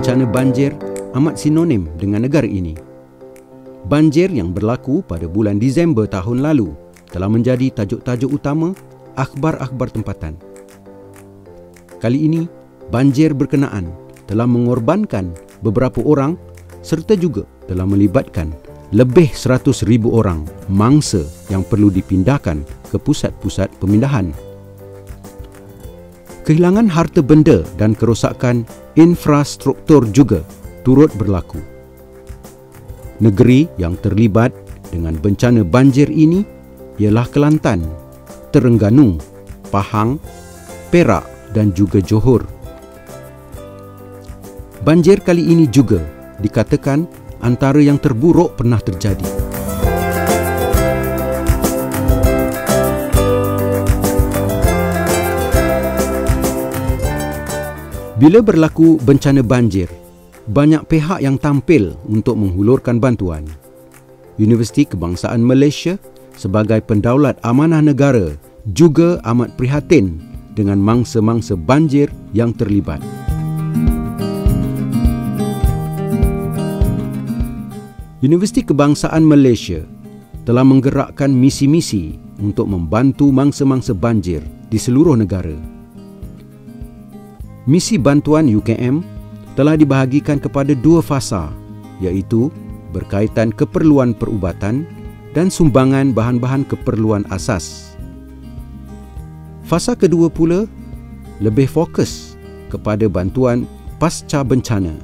bencana banjir amat sinonim dengan negara ini. Banjir yang berlaku pada bulan Disember tahun lalu telah menjadi tajuk-tajuk utama akhbar-akhbar tempatan. Kali ini, banjir berkenaan telah mengorbankan beberapa orang serta juga telah melibatkan lebih 100,000 orang mangsa yang perlu dipindahkan ke pusat-pusat pemindahan. Kehilangan harta benda dan kerosakan infrastruktur juga turut berlaku. Negeri yang terlibat dengan bencana banjir ini ialah Kelantan, Terengganu, Pahang, Perak dan juga Johor. Banjir kali ini juga dikatakan antara yang terburuk pernah terjadi. Bila berlaku bencana banjir, banyak pihak yang tampil untuk menghulurkan bantuan. Universiti Kebangsaan Malaysia sebagai pendaulat amanah negara juga amat prihatin dengan mangsa-mangsa banjir yang terlibat. Universiti Kebangsaan Malaysia telah menggerakkan misi-misi untuk membantu mangsa-mangsa banjir di seluruh negara. Misi bantuan UKM telah dibahagikan kepada dua fasa, iaitu berkaitan keperluan perubatan dan sumbangan bahan-bahan keperluan asas. Fasa kedua pula lebih fokus kepada bantuan pasca bencana.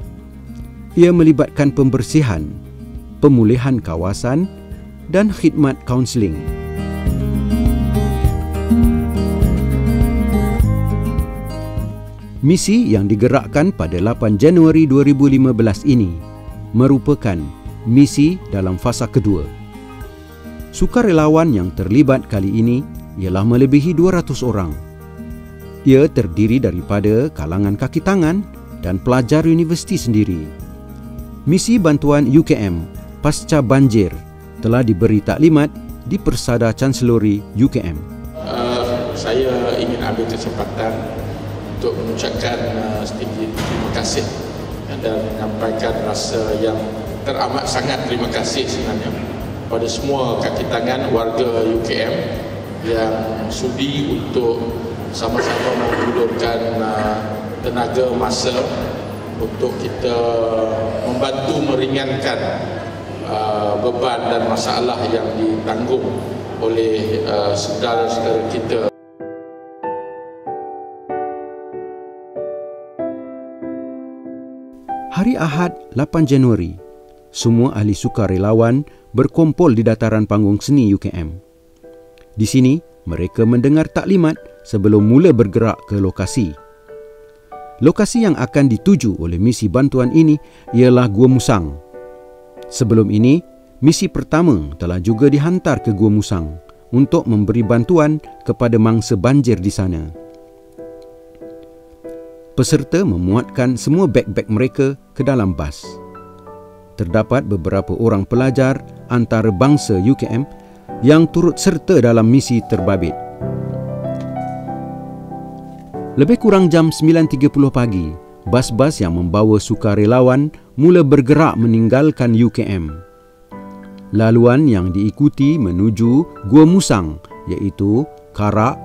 Ia melibatkan pembersihan, pemulihan kawasan dan khidmat kaunseling. Misi yang digerakkan pada 8 Januari 2015 ini merupakan misi dalam fasa kedua. Sukarelawan yang terlibat kali ini ialah melebihi 200 orang. Ia terdiri daripada kalangan kaki tangan dan pelajar universiti sendiri. Misi bantuan UKM pasca banjir telah diberi taklimat di Persada Chancellory UKM. Saya ingin ambil kesempatan untuk mengucapkan sedikit terima kasih dan menyampaikan rasa yang teramat sangat terima kasih sebenarnya pada semua kaki tangan warga UKM yang sudi untuk sama-sama menghulurkan tenaga masa untuk kita membantu meringankan beban dan masalah yang ditanggung oleh saudara-saudara kita. Hari Ahad 8 Januari, semua ahli sukarelawan berkumpul di dataran panggung seni UKM. Di sini, mereka mendengar taklimat sebelum mula bergerak ke lokasi. Lokasi yang akan dituju oleh misi bantuan ini ialah Gua Musang. Sebelum ini, misi pertama telah juga dihantar ke Gua Musang untuk memberi bantuan kepada mangsa banjir di sana. Peserta memuatkan semua beg-beg mereka ke dalam bas. Terdapat beberapa orang pelajar antarabangsa UKM yang turut serta dalam misi terbabit. Lebih kurang jam 9.30 pagi, bas-bas yang membawa sukarelawan mula bergerak meninggalkan UKM. Laluan yang diikuti menuju Gua Musang iaitu Karak,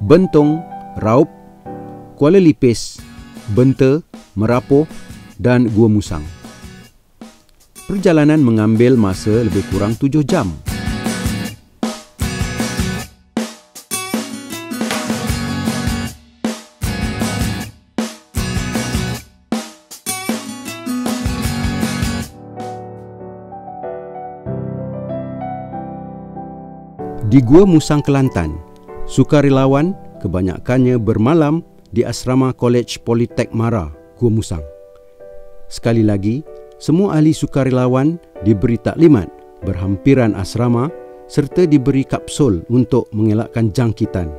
Bentong, Raup, Kuala Lipis, Benta, Merapoh dan Gua Musang. Perjalanan mengambil masa lebih kurang 7 jam. Di Gua Musang, Kelantan, sukarelawan kebanyakannya bermalam di asrama Kolej Politek Mara, Gua Musang. Sekali lagi, semua ahli sukarelawan diberi taklimat berhampiran asrama serta diberi kapsul untuk mengelakkan jangkitan.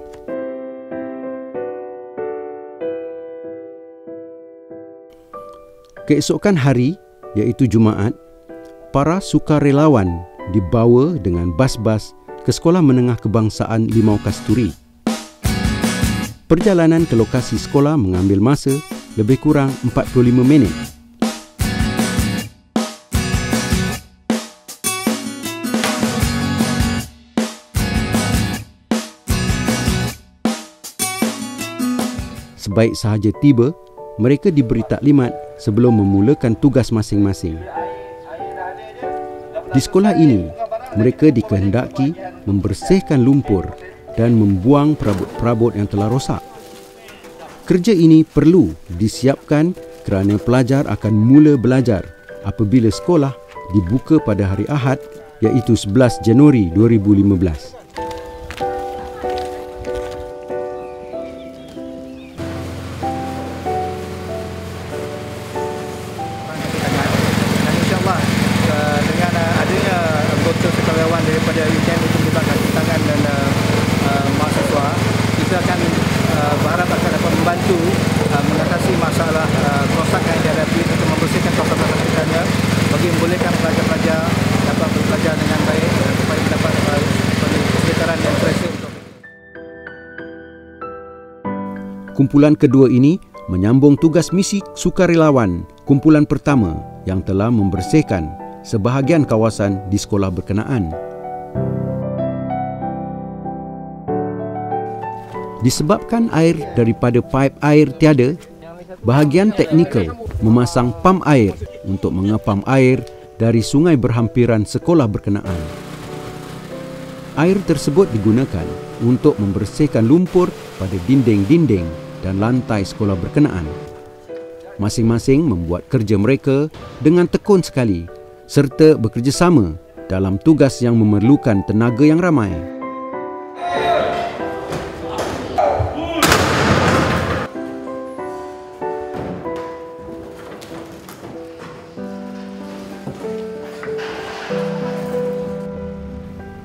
Keesokan hari, iaitu Jumaat, para sukarelawan dibawa dengan bas-bas ke Sekolah Menengah Kebangsaan Limau Kasturi. Perjalanan ke lokasi sekolah mengambil masa lebih kurang 45 minit sebaik sahaja tiba, mereka diberi taklimat sebelum memulakan tugas masing-masing. Di sekolah ini, mereka dikehendaki membersihkan lumpur dan membuang perabot-perabot yang telah rosak. Kerja ini perlu disiapkan kerana pelajar akan mula belajar apabila sekolah dibuka pada hari Ahad, iaitu 11 Januari 2015. Daripada UKM itu melibatkan tangan dan mahasiswa, kita akan berharap akan dapat membantu mengatasi masalah kerosakan yang dihadapi untuk membersihkan kawasan-kawasan bagi membolehkan pelajar-pelajar dapat belajar dengan baik supaya dapat kesejahteraan yang selesa untuk. Kumpulan kedua ini menyambung tugas misi sukarelawan kumpulan pertama yang telah membersihkan sebahagian kawasan di sekolah berkenaan. Disebabkan air daripada paip air tiada, bahagian teknikal memasang pam air untuk mengepam air dari sungai berhampiran sekolah berkenaan. Air tersebut digunakan untuk membersihkan lumpur pada dinding-dinding dan lantai sekolah berkenaan. Masing-masing membuat kerja mereka dengan tekun sekali serta bekerjasama dalam tugas yang memerlukan tenaga yang ramai.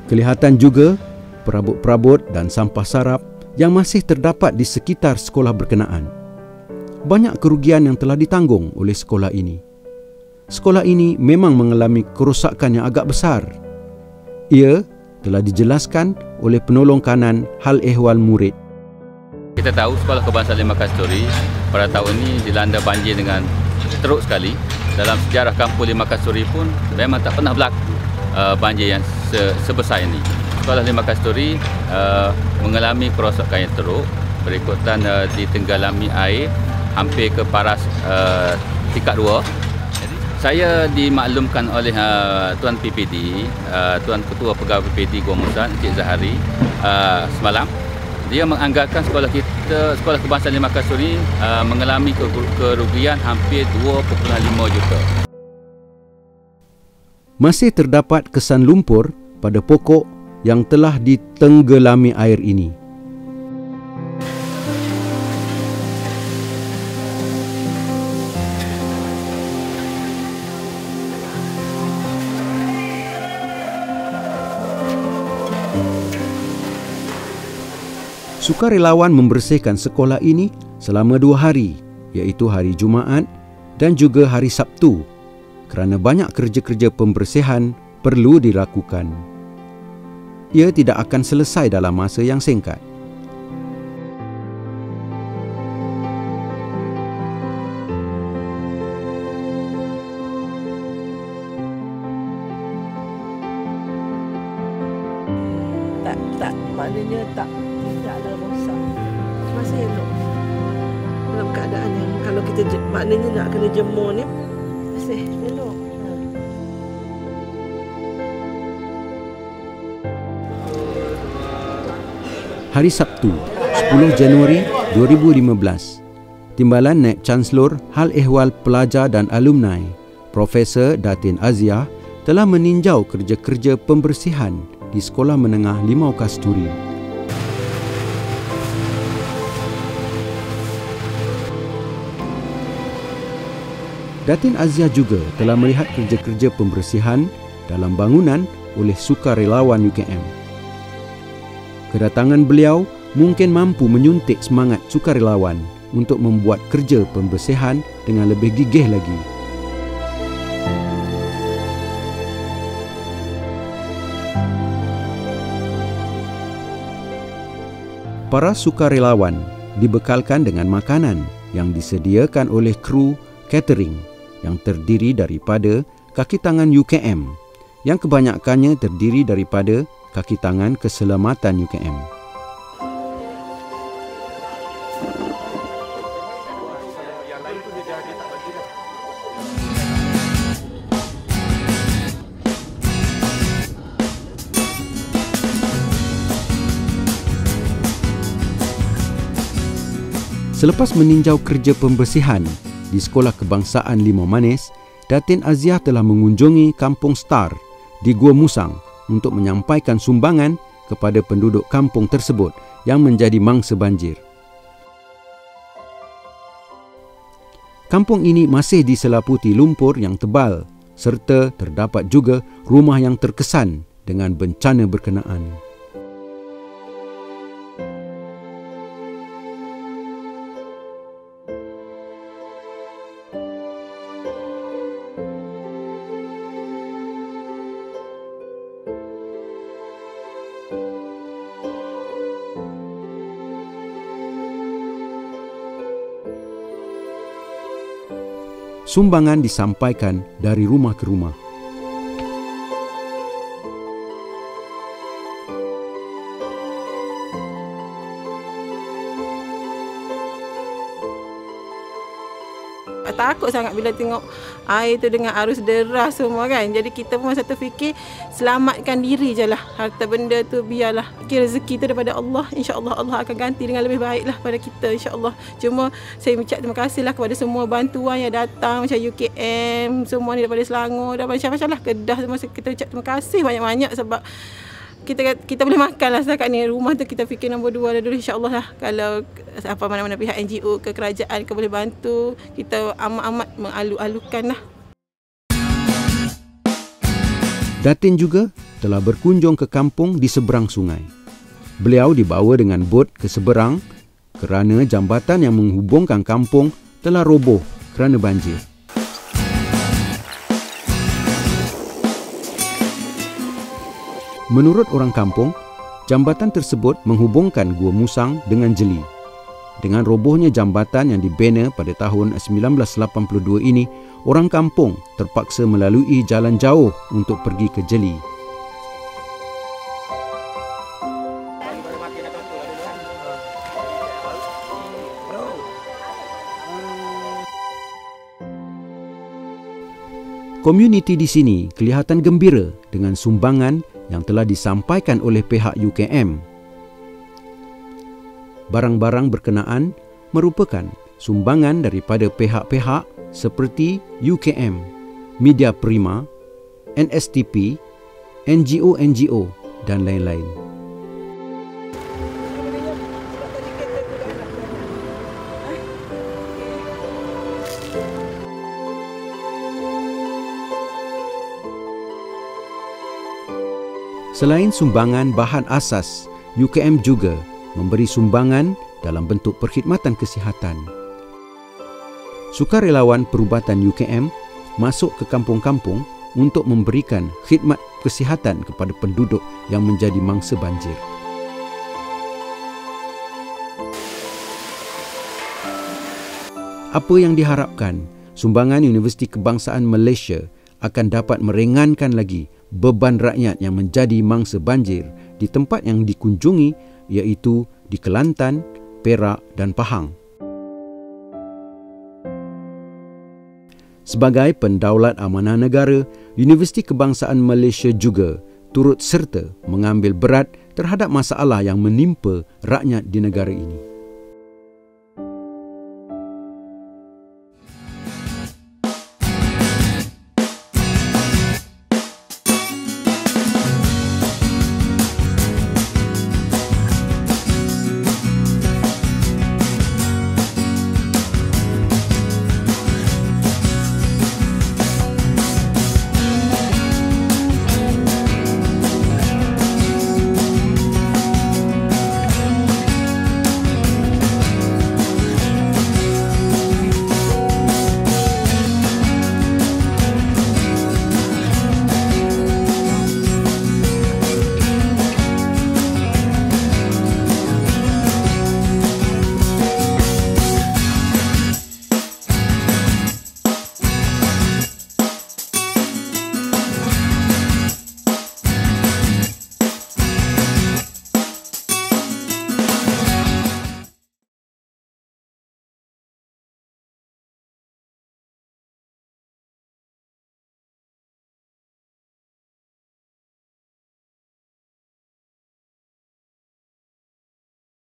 Kelihatan juga perabot-perabot dan sampah sarap yang masih terdapat di sekitar sekolah berkenaan. Banyak kerugian yang telah ditanggung oleh sekolah ini. Sekolah ini memang mengalami kerosakan yang agak besar. Ia telah dijelaskan oleh penolong kanan hal ehwal murid. Kita tahu Sekolah Kebangsaan Limau Kasturi pada tahun ini dilanda banjir dengan teruk sekali. Dalam sejarah kampung Limau Kasturi pun memang tak pernah berlaku banjir yang sebesar ini. Sekolah Limau Kasturi mengalami kerosakan yang teruk berikutan ditenggelami air hampir ke paras tingkat 2. Saya dimaklumkan oleh Tuan PPD, Tuan Ketua Pegawai PPD Gua Musang, Encik Zahari, semalam. Dia menganggarkan sekolah kita, Sekolah Kebangsaan Limau Kasturi mengalami kerugian hampir 2.5 juta. Masih terdapat kesan lumpur pada pokok yang telah ditenggelami air ini. Sukarelawan membersihkan sekolah ini selama 2 hari, iaitu hari Jumaat dan juga hari Sabtu, kerana banyak kerja-kerja pembersihan perlu dilakukan. Ia tidak akan selesai dalam masa yang singkat. Tak, maknanya tidaklah rosak. Masih elok. Dalam keadaan yang kalau kita maknanya nak kena jemur ni masih elok. Hari Sabtu, 10 Januari 2015, Timbalan Naib Chancellor Hal Ehwal Pelajar dan Alumni, Profesor Datin Azia telah meninjau kerja-kerja pembersihan di Sekolah Menengah Limau Kasturi. Datin Azia juga telah melihat kerja-kerja pembersihan dalam bangunan oleh sukarelawan UKM. Kedatangan beliau mungkin mampu menyuntik semangat sukarelawan untuk membuat kerja pembersihan dengan lebih gigih lagi. Para sukarelawan dibekalkan dengan makanan yang disediakan oleh kru catering yang terdiri daripada kaki tangan UKM, yang kebanyakannya terdiri daripada kaki tangan keselamatan UKM. Selepas meninjau kerja pembersihan di Sekolah Kebangsaan Limau Manis, Datin Aziah telah mengunjungi Kampung Star di Gua Musang untuk menyampaikan sumbangan kepada penduduk kampung tersebut yang menjadi mangsa banjir. Kampung ini masih diselaputi lumpur yang tebal serta terdapat juga rumah yang terkesan dengan bencana berkenaan. Sumbangan disampaikan dari rumah ke rumah. Takut sangat bila tengok air tu dengan arus deras semua kan. Jadi kita pun masa tu fikir selamatkan diri je lah. Harta benda tu biarlah. Rezeki tu daripada Allah. InsyaAllah Allah akan ganti dengan lebih baik lah pada kita insyaAllah. Cuma saya ucap terima kasih lah kepada semua bantuan yang datang. Macam UKM, semua ni daripada Selangor, daripada macam-macam lah. Kedah semua kita ucap terima kasih banyak-banyak sebab kita boleh makan lah setakat ni. Rumah tu kita fikir nombor 2 lah dulu insyaAllah lah. Kalau apa mana-mana pihak NGO ke kerajaan ke boleh bantu, kita amat-amat mengalu-alukan lah. Datin juga telah berkunjung ke kampung di seberang sungai. Beliau dibawa dengan bot ke seberang kerana jambatan yang menghubungkan kampung telah roboh kerana banjir. Menurut orang kampung, jambatan tersebut menghubungkan Gua Musang dengan Jeli. Dengan robohnya jambatan yang dibina pada tahun 1982 ini, orang kampung terpaksa melalui jalan jauh untuk pergi ke Jeli. Komuniti di sini kelihatan gembira dengan sumbangan yang telah disampaikan oleh pihak UKM. Barang-barang berkenaan merupakan sumbangan daripada pihak-pihak seperti UKM, Media Prima, NSTP, NGO-NGO dan lain-lain. Selain sumbangan bahan asas, UKM juga memberi sumbangan dalam bentuk perkhidmatan kesihatan. Sukarelawan perubatan UKM masuk ke kampung-kampung untuk memberikan khidmat kesihatan kepada penduduk yang menjadi mangsa banjir. Apa yang diharapkan, sumbangan Universiti Kebangsaan Malaysia akan dapat meringankan lagi beban rakyat yang menjadi mangsa banjir di tempat yang dikunjungi iaitu di Kelantan, Perak dan Pahang. Sebagai pendaulat amanah negara, Universiti Kebangsaan Malaysia juga turut serta mengambil berat terhadap masalah yang menimpa rakyat di negara ini.